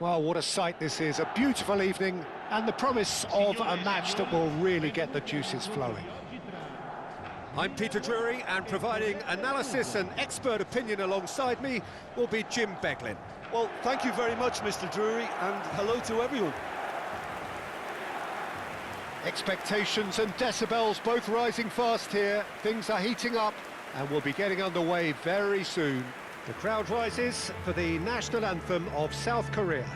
Well, what a sight this is, a beautiful evening, and the promise of a match that will really get the juices flowing. I'm Peter Drury, and providing analysis and expert opinion alongside me will be Jim Beglin. Well, thank you very much, Mr. Drury, and hello to everyone. Expectations and decibels both rising fast here. Things are heating up, and we'll be getting underway very soon. The crowd rises for the national anthem of South Korea.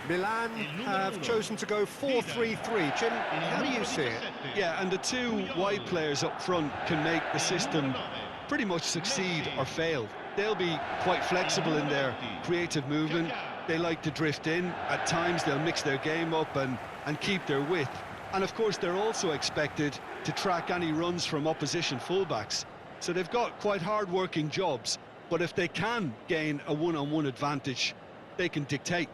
Milan have chosen to go 4-3-3. Jim, how do you see it? Yeah, and the two wide players up front can make the system pretty much succeed or fail. They'll be quite flexible in their creative movement. They like to drift in. At times they'll mix their game up and keep their width. And of course they're also expected to track any runs from opposition fullbacks. So they've got quite hard-working jobs, but if they can gain a one-on-one advantage, they can dictate.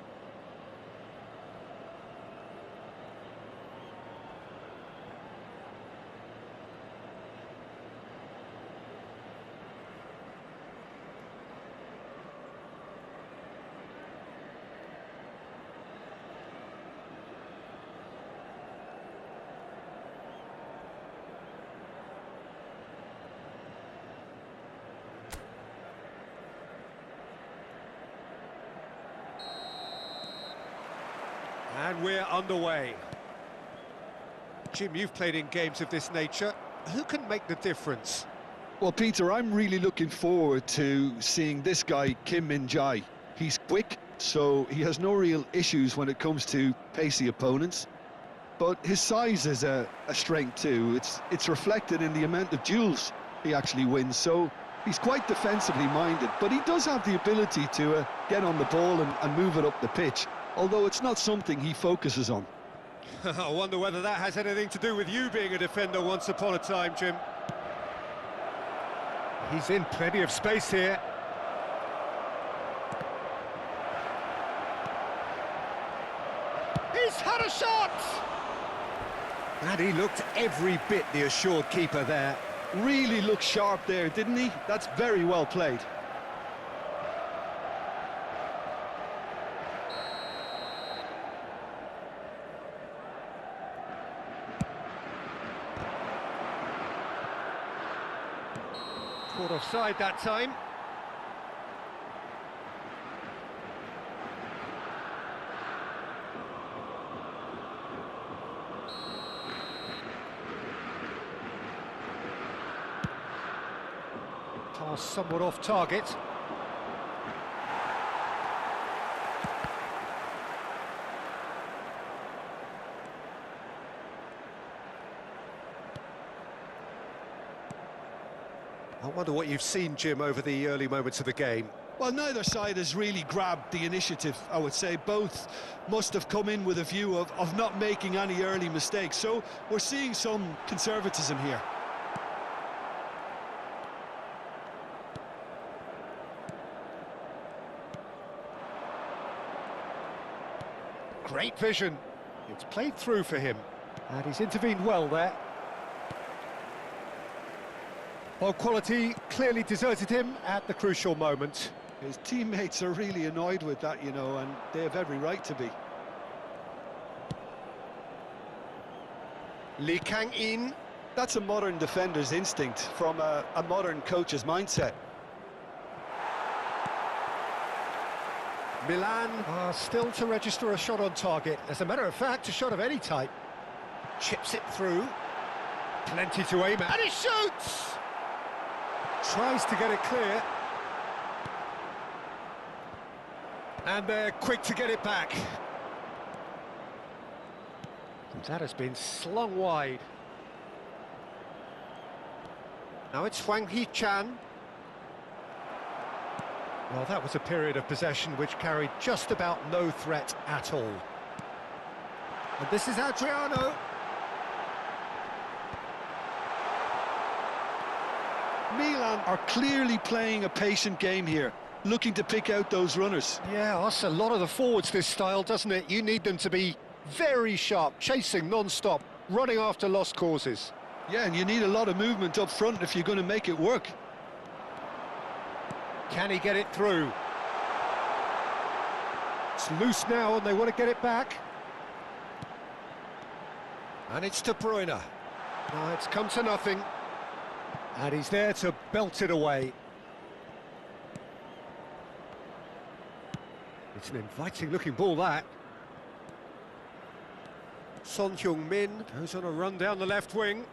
And we're underway. Jim, you've played in games of this nature. Who can make the difference? Well, Peter, I'm really looking forward to seeing this guy, Kim Min-jae. He's quick, so he has no real issues when it comes to pacey opponents. But his size is a strength too. It's reflected in the amount of duels he actually wins. So he's quite defensively minded, but he does have the ability to get on the ball and move it up the pitch, although it's not something he focuses on. I wonder whether that has anything to do with you being a defender once upon a time, Jim. He's in plenty of space here. He's had a shot! And he looked every bit the assured keeper there. Really looked sharp there, didn't he? That's very well played. Caught offside that time. Pass somewhat off target. I wonder what you've seen, Jim, over the early moments of the game. Well, neither side has really grabbed the initiative, I would say. Both must have come in with a view of not making any early mistakes. So we're seeing some conservatism here. Great vision. It's played through for him. And he's intervened well there. Well, quality clearly deserted him at the crucial moment. His teammates are really annoyed with that, you know, and they have every right to be. Lee Kang-in. That's a modern defender's instinct from a modern coach's mindset. Milan are still to register a shot on target. As a matter of fact, a shot of any type. Chips it through. Plenty to aim at. And he shoots! Tries to get it clear. And they're quick to get it back. That has been slung wide. Now it's Hwang Hee-chan. Well, that was a period of possession which carried just about no threat at all. And this is Adriano. Milan are clearly playing a patient game here, looking to pick out those runners. Yeah, that's a lot of the forwards, this style, doesn't it? You need them to be very sharp, chasing non-stop, running after lost causes. Yeah, and you need a lot of movement up front if you're going to make it work. Can he get it through? It's loose now and they want to get it back. And it's De Bruyne. No, it's come to nothing. And he's there to belt it away. It's an inviting-looking ball, that. Son Heung-min goes on a run down the left wing.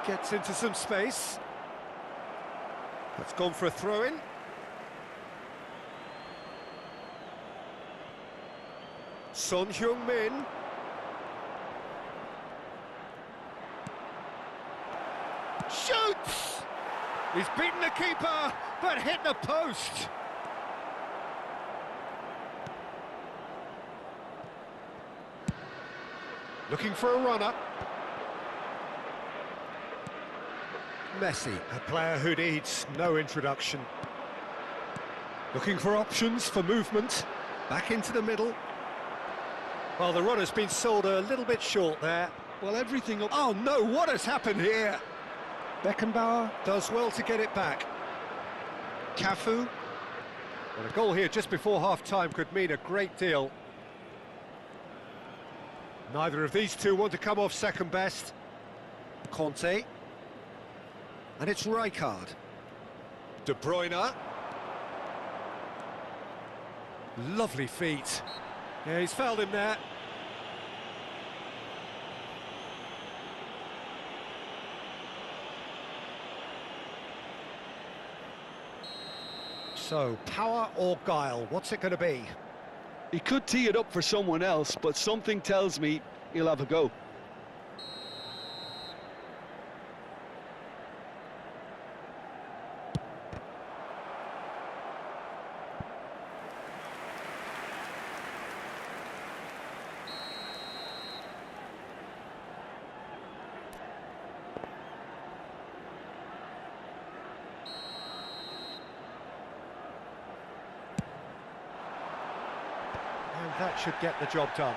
Gets into some space. That's gone for a throw-in. Son Heung-min. Shoots! He's beaten the keeper, but hit the post. Looking for a runner. Messi, a player who needs no introduction. Looking for options for movement. Back into the middle. Well, the runner's been sold a little bit short there. Well, everything up... Oh no, what has happened here? Beckenbauer does well to get it back. Cafu. Well, a goal here just before half-time could mean a great deal. Neither of these two want to come off second best. Conte. And it's Rijkaard. De Bruyne. Lovely feet. Yeah, he's fouled him there. So, power or guile, what's it going to be? He could tee it up for someone else, but something tells me he'll have a go. And that should get the job done.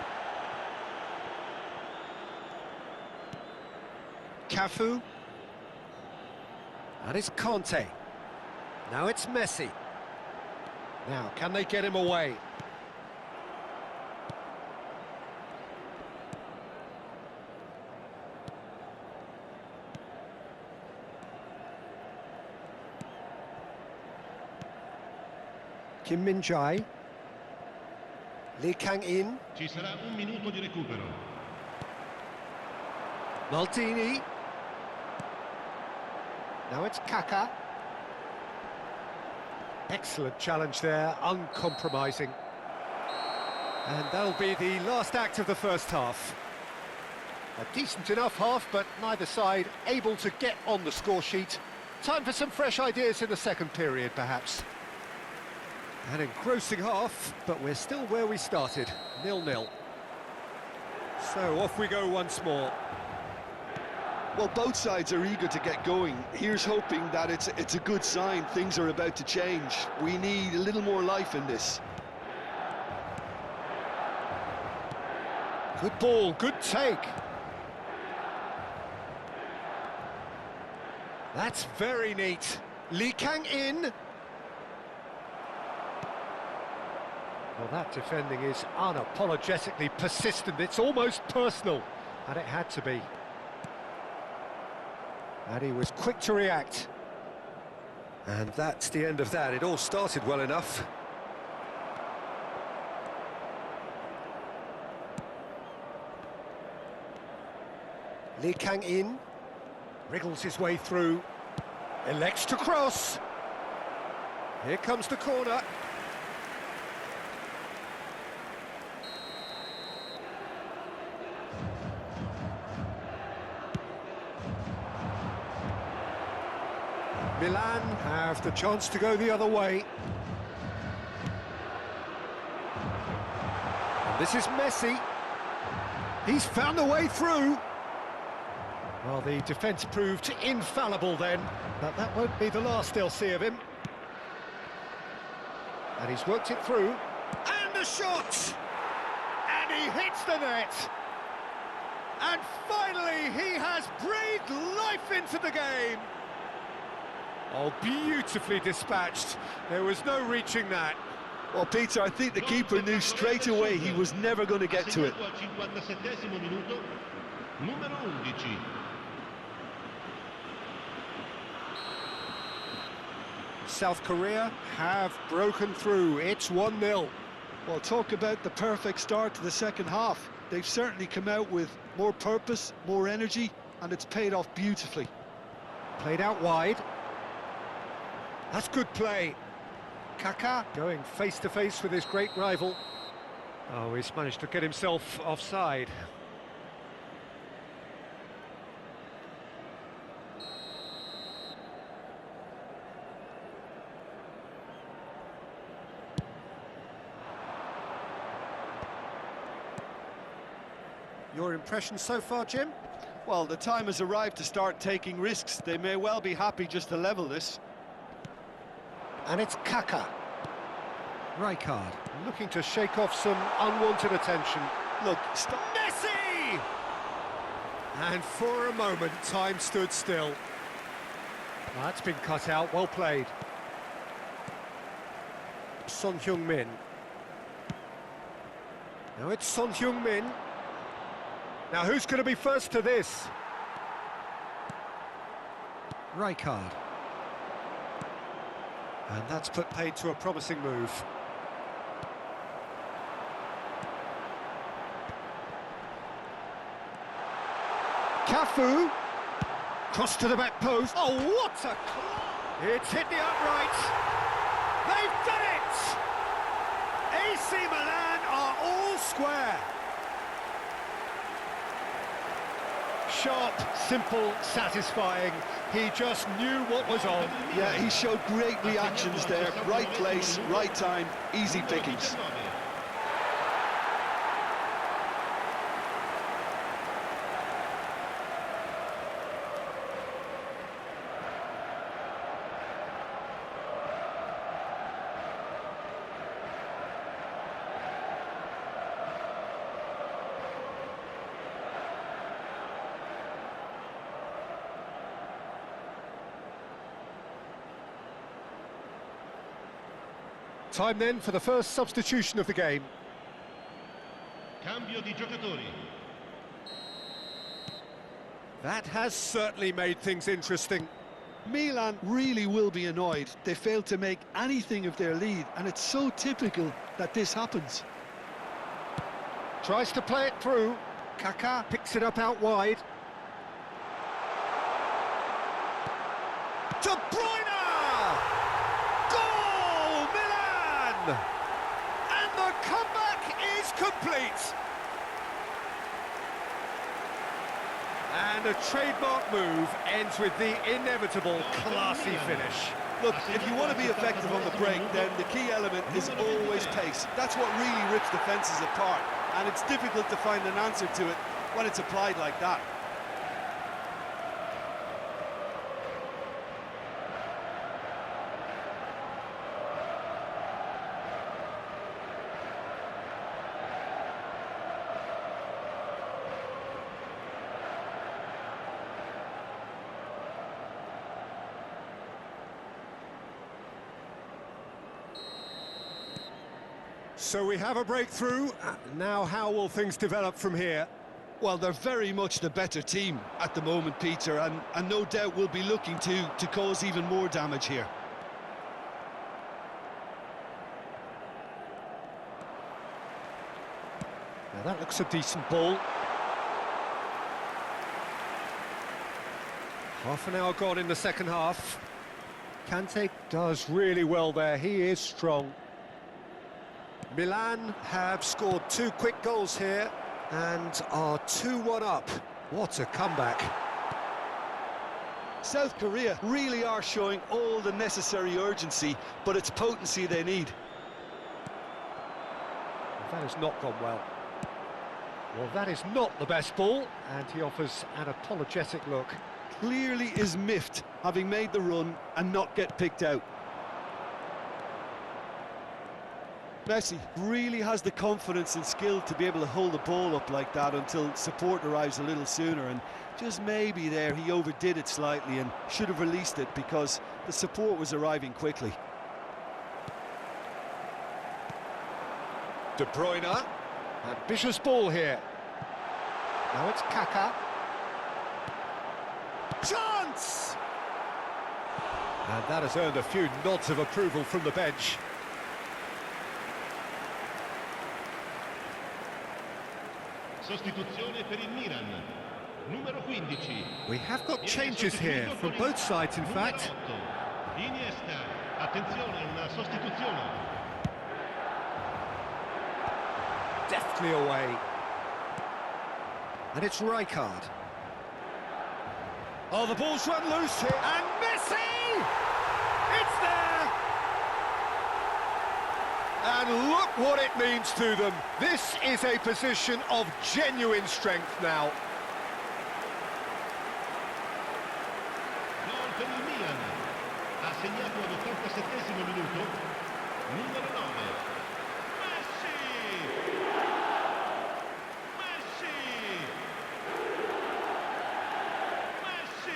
Cafu. And it's Conte. Now it's Messi. Now, can they get him away? Kim Min-jae. Lee Kang-in. Ci sarà un minuto di recupero. Maldini. Now it's Kaka. Excellent challenge there, uncompromising. And that'll be the last act of the first half. A decent enough half, but neither side able to get on the score sheet. Time for some fresh ideas in the second period, perhaps. An engrossing half, but we're still where we started, 0-0. So off we go once more. Well, both sides are eager to get going. Here's hoping that it's a good sign. Things are about to change. We need a little more life in this. Good ball, good take. That's very neat. Lee Kang-in. Well, that defending is unapologetically persistent. It's almost personal, and it had to be. And he was quick to react. And that's the end of that. It all started well enough. Lee Kang-in wriggles his way through, elects to cross. Here comes the corner. Milan have the chance to go the other way. And this is Messi. He's found a way through. Well, the defence proved infallible then, but that won't be the last they'll see of him. And he's worked it through. And the shot! And he hits the net! And finally, he has breathed life into the game! Oh, beautifully dispatched. There was no reaching that. Well, Peter, I think the keeper knew straight away he was never going to get to it. South Korea have broken through. It's 1-0. Well, talk about the perfect start to the second half. They've certainly come out with more purpose, more energy, and it's paid off beautifully. Played out wide. That's good play. Kaká going face-to-face with his great rival. Oh, he's managed to get himself offside. Your impression so far, Jim? Well, the time has arrived to start taking risks. They may well be happy just to level this. And it's Kaká. Rijkaard looking to shake off some unwanted attention. Look, Messi! And for a moment, time stood still. That's been cut out, well played. Son Heung-min. Now it's Son Heung-min. Now who's going to be first to this? Rijkaard. And that's put paid to a promising move. Cafu. Cross to the back post. Oh, what a... It's hit the upright. They've done it! AC Milan are all square. Sharp, simple, satisfying. He just knew what was on. Yeah, he showed great reactions there. Right place, right time, easy pickings. Time then for the first substitution of the game. Cambio di giocatori. That has certainly made things interesting. Milan really will be annoyed. They failed to make anything of their lead, and it's so typical that this happens. Tries to play it through. Kaká picks it up out wide. De Bruyne! Goal! Milan! And the comeback is complete. And a trademark move ends with the inevitable classy finish. Look, if you want to be effective on the break, then the key element is always pace. That's what really rips defences apart, and it's difficult to find an answer to it when it's applied like that. So we have a breakthrough. Now how will things develop from here? Well, they're very much the better team at the moment, Peter, and no doubt will be looking to cause even more damage here. Now that looks a decent ball. Half an hour gone in the second half. Kante does really well there, he is strong. Milan have scored 2 quick goals here and are 2-1 up. What a comeback. South Korea really are showing all the necessary urgency, but it's potency they need. That has not gone well. Well, that is not the best ball, and he offers an apologetic look. Clearly is miffed, having made the run and not get picked out. Messi really has the confidence and skill to be able to hold the ball up like that until support arrives a little sooner, and just maybe there he overdid it slightly and should have released it because the support was arriving quickly. De Bruyne, ambitious ball here. Now it's Kaká. Chance! And that has earned a few nods of approval from the bench. Sostituzione per il Milan. Numero 15. We have got changes here from both sides, in fact. Iniesta. Attenzione, una sostituzione. Deftly away. And it's Rijkaard. Oh, the ball's run loose here. And Messi! It's there! And look what it means to them. This is a position of genuine strength now. Gol per il Milan. Ha segnato all'87° minuto. Numero 9. Messi! Messi! Messi!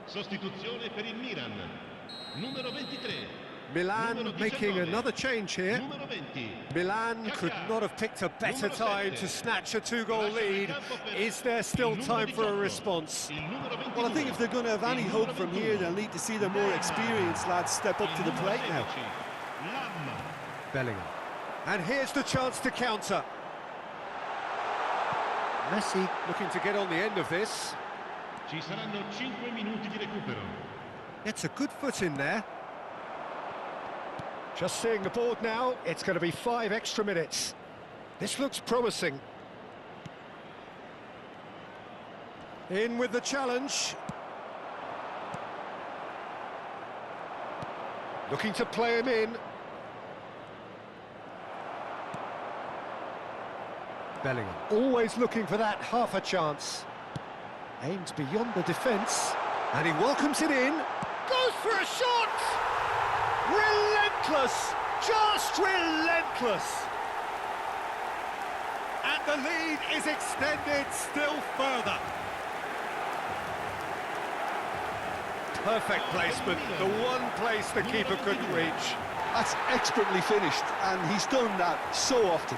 Sostituzione per il Milan. Numero 23. Milan making another change here. Numero 20. Milan could not have picked a better time to snatch a two-goal lead. Is there still time for a response? Well, I think if they're going to have any hope from here, they'll need to see the more experienced lads step up to the plate now. Bellingham. And here's the chance to counter. Messi looking to get on the end of this. Ci saranno 5 minuti di recupero. Gets a good foot in there. Just seeing the board now, it's going to be 5 extra minutes. This looks promising. In with the challenge. Looking to play him in. Bellingham, always looking for that half a chance. Aims beyond the defence, and he welcomes it in. Goes for a shot! Relentless! Just relentless! And the lead is extended still further. Perfect placement, the one place the keeper couldn't reach. That's expertly finished, and he's done that so often.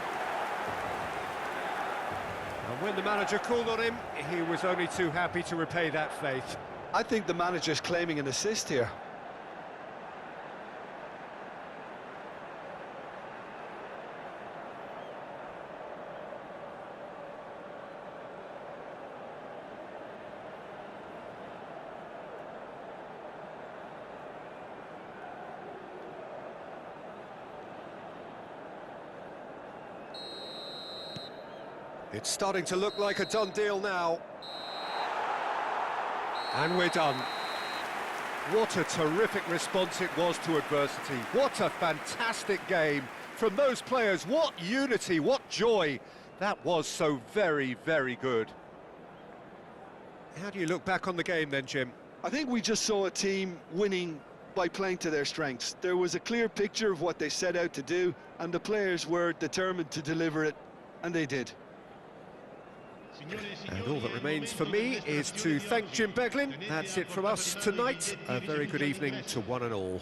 And when the manager called on him, he was only too happy to repay that faith. I think the manager's claiming an assist here. It's starting to look like a done deal now. And we're done. What a terrific response it was to adversity. What a fantastic game from those players. What unity, what joy. That was so very, very good. How do you look back on the game then, Jim? I think we just saw a team winning by playing to their strengths. There was a clear picture of what they set out to do, and the players were determined to deliver it, and they did. And all that remains for me is to thank Jim Beglin. That's it from us tonight. A very good evening to one and all.